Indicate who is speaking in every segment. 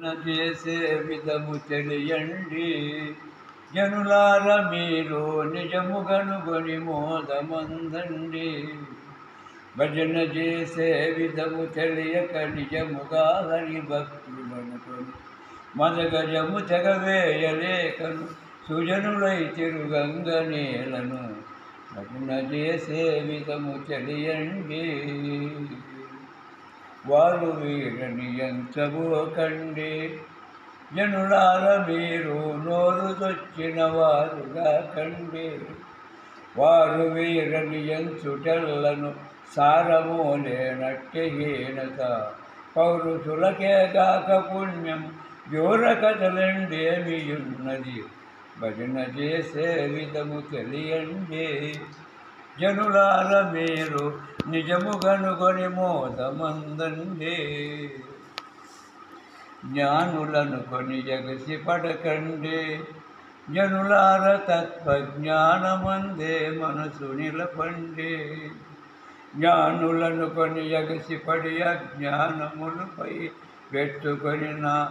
Speaker 1: చేసే విధము తెలియండి జనులార మీరు నిజము గనుగొని మోదమందండి. భజన చేసే విధము తెలియక నిజముగా హరి భక్తులనుకొని మదగజము తెగవేయలేకను సుజనులై తిరుగంగ నేలను. భజన చేసే విధము తెలియండి వారు వీరని ఎంచబోకండి. జనులార మీరు నోరు తొచ్చిన వారుగా కండి. వారు వీరని ఎంచుటెల్లను సారమూలేనట్టి హీనత. పౌరుషులకేగాక పుణ్యం జోర కథలండేమియున్నది. భజన చేసే విధము తెలియండి జనులార మీరు నిజము గనుగొని మోదమందండి. జ్ఞానులను కొని ఎగసి పడకండి. జనులార తత్వజ్ఞానమందే మనసు నిలపండి. జ్ఞానులను కొని ఎగసి పడి అజ్ఞానములపై పెట్టుకొని నా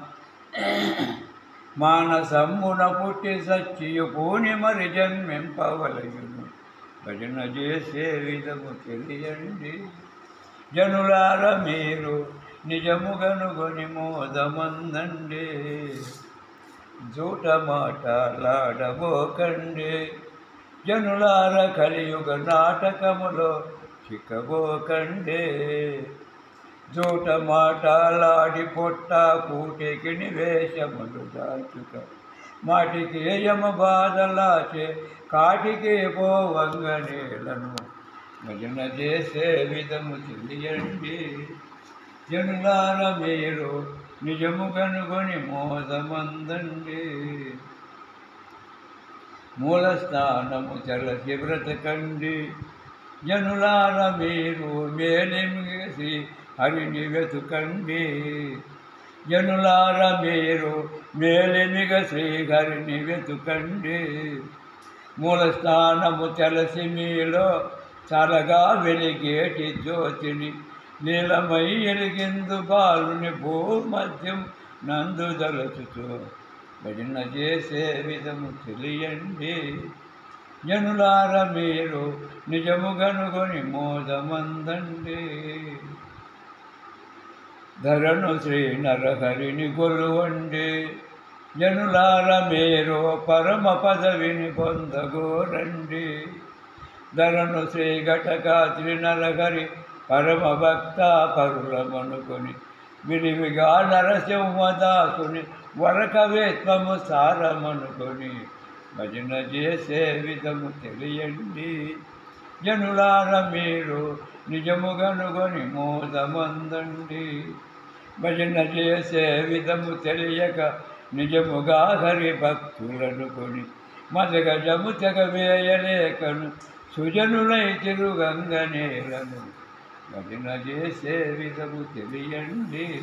Speaker 1: మానసమ్మున పుట్టి సచ్చియు పూని మరి జన్మింపవలయును. భజన చేసే విధము తెలియండి జనులార మీరు నిజము గనుగొని మోదమందండి. జూట మాటలాడబోకండి. జనులార కలియుగ నాటకములో చిక్కబోకండి. జూట మాటలాడి పొట్ట కూటికి నివేశములు దాచుక మాటికి యమ బాధలాచే కాటికి పోవంగనేలను. భజన చేసే విధము తెలియండి జనులార మీరు నిజము కనుగొని మోదమందండి. మూలస్థానము చలసి బ్రతకండి. జనులార మీరు మేలిమిసి హరిని వెతుకండి. జనులార మీరు మేలిమిగ శ్రీహరిని వెతుకండి. మూలస్థానము చలసి మీలో చలగా వెలిగేటి జ్యోతిని నీలమై ఎలిగిందు బాలుని భూమధ్యం నందు దలచుతూ. భజన చేసే విధము తెలియండి జనులార మీరు నిజము గనుగొని మోదమందండి. ధరను శ్రీ నరహరిని గొలువండి. జనులార మీరు పరమ పదవిని పొందగోరండి. ధరను శ్రీ ఘటకాద్రి నరహరి పరమ భక్త పరులమనుకొని విరివిగా నరసింహదాసుని వరకవేత్వము సారమనుకొని. భజన చేసే విధము తెలియండి జనులార మీరు నిజము గనుగొని మోదమందండి. భజన చేసే విధము తెలియక నిజముగా హరి భక్తులనుకొని మదగజము తెగవేయలేకను సుజనులై తిరుగంగ నేలను. భజన చేసే విధము తెలియండి.